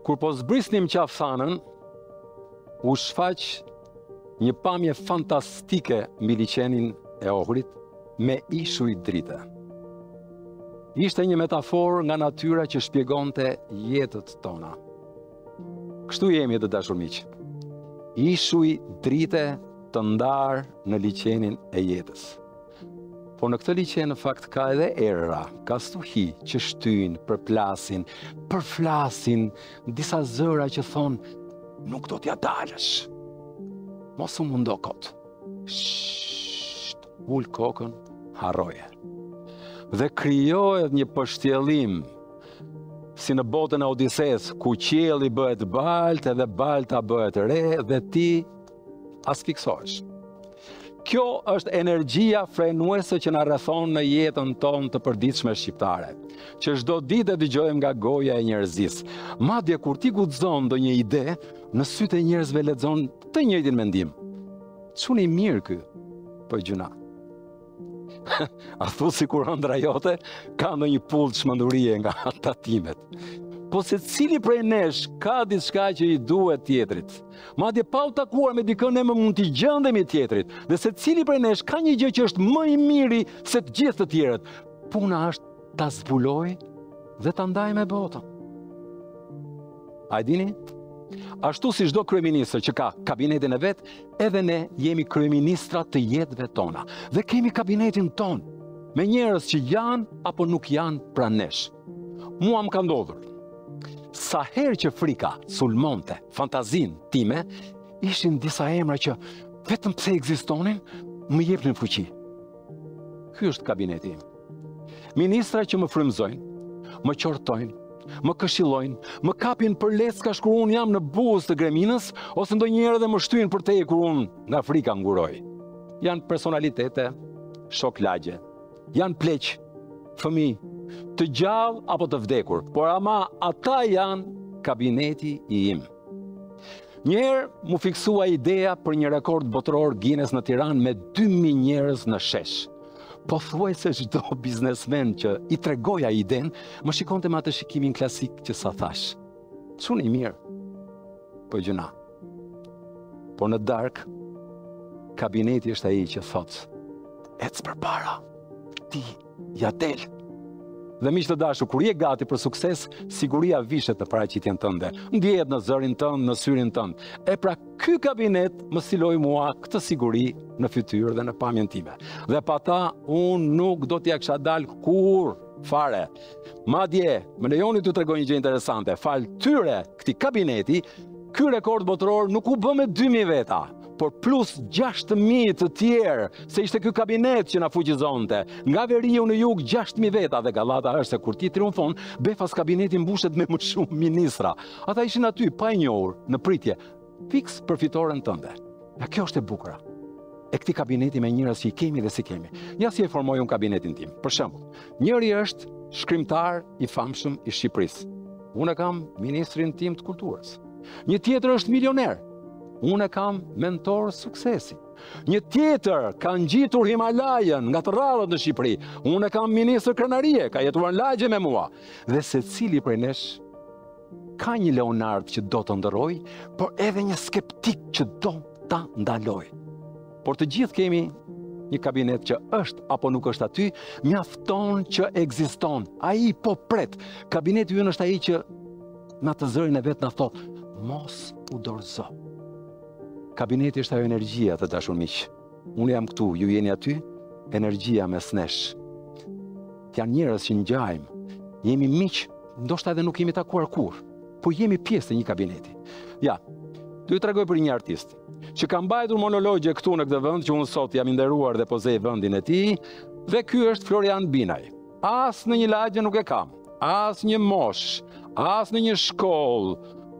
Kur po zbrisnim qafëthanën, u shfaq një pamje fantastike mbi liçenin e Ohrit me ishuj drite. Ishte një metaforë nga natyra që shpjegonte jetët tona. Kështu jemi të dashur miq. Ishuj drite të ndarë në liçenin e jetës. Po në këtë liçen në fakt ka edhe erëra, ka stuhi që shtyjnë, përflasin disa zëra që thonë nuk do t'ja dalësh. Mos u mundo kot. Shht, ul kokën, harroje. Dhe krijohet një përshtjellim si në botën e Odises, ku qielli bëhet baltë edhe balta bëhet re dhe ti as fiksohesh. Kjo është energjia frenuese që na rrethon në jetën tonë të përditshme shqiptare, që çdo ditë e dëgjojmë nga goja e njerëzisë. Madje kur ti guxon ndonjë ide, në sytë e njerëzve lexon të njëjtin mendim. Çuni mirë ky, po gjuna. A thu sikur ëndra jote ka ndonjë pull çmendurie nga tatimet. Po se cili prej nesh ka diçka që i duhet tjetrit. Madje pa u takuar me dikën ne më mund t'i gjendemi tjetrit. Dhe se cili prej nesh ka një gjë që është më i miri se të gjithë të tjerët. Puna është ta zbuloj dhe ta ndaj me botën. A e dini? Ashtu si çdo kryeministër që ka kabinetin e vet, edhe ne jemi kryeministra të jetëve tona. Dhe kemi kabinetin ton, me njerëz që janë apo nuk janë pranë nesh. Mua më ka ndodhur. Sa herë që frika sulmonte fantazin time, ishin disa emra që vetëm pse ekzistonin, më jepnin fuqi. Ky është kabineti im. Ministra që më frymëzojnë, më qortojnë, më këshillojnë, më kapin për leckësh kur unë jam në buzë të greminës, ose ndonjëherë edhe më shtyjnë për te kur unë nga frika nguroj. Janë personalitete, shok lagje, janë pleq, fëmijë, të gjallë apo të vdekur, por ama ata janë kabineti i im. Njëherë mu fiksua ideja për një rekord botëror Guinness në Tiranë me 2000 njerëz në shesh. Po thuaj se çdo biznesmen që i tregoja iden, më shikonte me atë shikimin klasik që sa thash. Çuni mirë, po gjuna. Por në darkë, kabineti është ai që thotë, ec përpara, ti ja del. Dhe miq të dashur, kur je gati për sukses, siguria vishet në paraqitjen tënde, ndjehet në zërin tënd, në syrin tënd. E pra ky kabinet më stiloi mua këtë siguri në fytyrë dhe në pamjen time. Dhe pa ta unë nuk do t'ja kisha dal kur fare. Madje, më lejoni t'ju tregoj një gjë interesante. Fal tyre këtij kabineti, ky rekord botëror nuk u bë me 2000 veta, por plus 6000 të tjerë, se ishte ky kabinet që na fuqizonte. Nga veriu në jug 6000 veta dhe gallata është se kur ti triumfon, befas kabineti mbushet me më shumë ministra. Ata ishin aty pa e njohur, në pritje, fiks për fitoren tënde. Ja kjo është e bukura. E këtij kabineti me njerëz që i kemi dhe si kemi. Ja si e formoj unë kabinetin tim. Për shembull, njëri është shkrimtar i famshëm i Shqipërisë. Unë kam ministrin tim të kulturës. Një tjetër është milioner. Unë kam mentor suksesi. Një tjetër ka ngjitur Himalajën nga të rradhët në Shqipëri. Unë kam ministër krenarie, ka jetuar në lagje me mua. Dhe secili prej nesh ka një Leonard që do të ndërroj, por edhe një skeptik që do ta ndaloj. Por të gjithë kemi një kabinet që është apo nuk është aty, mjafton që ekziston. Ai po pret. Kabineti ynë është ai që në atë zërin e vet na thot, mos u dorëzo. Kabineti është ajo energjia të dashur miq. Unë jam këtu, ju jeni aty, energjia mes nesh. Janë njerëz që ngjajmë, jemi miq, ndoshta edhe nuk jemi takuar kurrë, po jemi pjesë të një kabineti. Ja, do ju tregoj për një artist që ka mbajtur monologje këtu në këtë vend, që unë sot jam i nderuar dhe pozej vendin e tij, dhe ky është Florian Binaj. As në një lagje nuk e kam, as një mosh, as në një shkollë,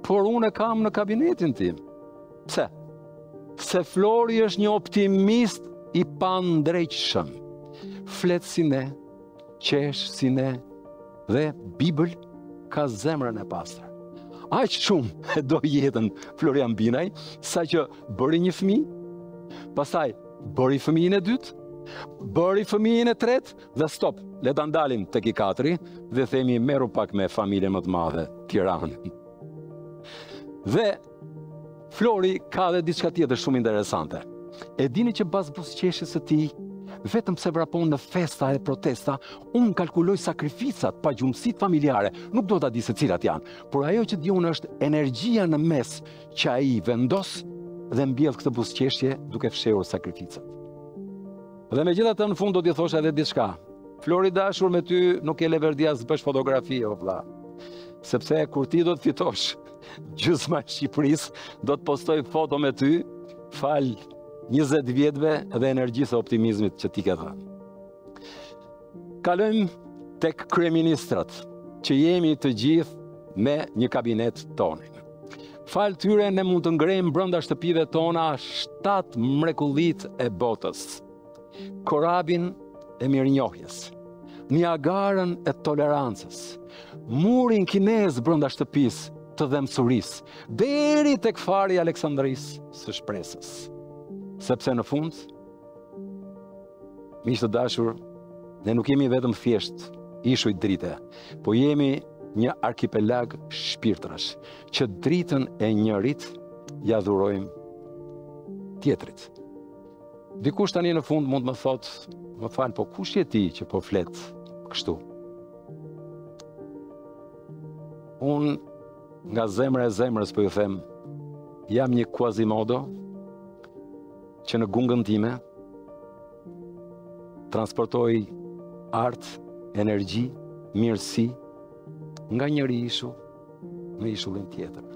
por unë e kam në kabinetin tim. Pse? Se Flori është një optimist i pandrejtshëm. Flet si ne, qesh si ne, dhe Bibël ka zemrën e pastër. Aq shumë e do jetën Florian Binaj, sa që bëri një fëmijë, pastaj bëri fëmijën e dytë, bëri fëmijën e tretë, dhe stop, le ta ndalim tek i katëri dhe themi merru pak me familje më të madhe, Tiranën. Dhe Flori ka dhe diçka tjetër shumë interesante. E dini që pas buzëqeshjes së tij, vetëm pse vrapon në festa e protesta, unë kalkuloj sakrificat pa gjumësit familjare, nuk do ta di se cilat janë, por ajo që di unë është energjia në mes që ai vendos dhe mbjell këtë buzëqeshje duke fshehur sakrificat. Dhe megjithatë në fund do t'i thosha edhe diçka. Flori dashur, me ty nuk e leverdia s'bësh fotografi o vlla. Sepse kur ti do të fitosh gjysma e Shqipërisë, do të postoj foto me ty, fal 20 vjetëve dhe energjisë e optimizmit që ti ke dhënë. Kalojmë tek kryeministrat, që jemi të gjithë me një kabinet tonin. Fal tyre ne mund të ngrejmë brenda shtëpive tona 7 mrekullit e botës. Korabin e mirënjohjes, Niagarën e tolerancës, murin kinez brenda shtëpisë të dhemsurisë, deri tek fari i Aleksandrisë së shpresës. Sepse në fund, miq të dashur, ne nuk jemi vetëm thjesht ishuj drite, po jemi një arkipelag shpirtrash, që dritën e njërit ja dhurojmë tjetrit. Dikush tani në fund mund më thotë, më fal, po kush je ti që po flet kështu? Unë nga zemra e zemrës po ju them, jam një Quasimodo që në gungën time transportoj art, energji, mirësi nga njëri ishull në ishullin tjetër.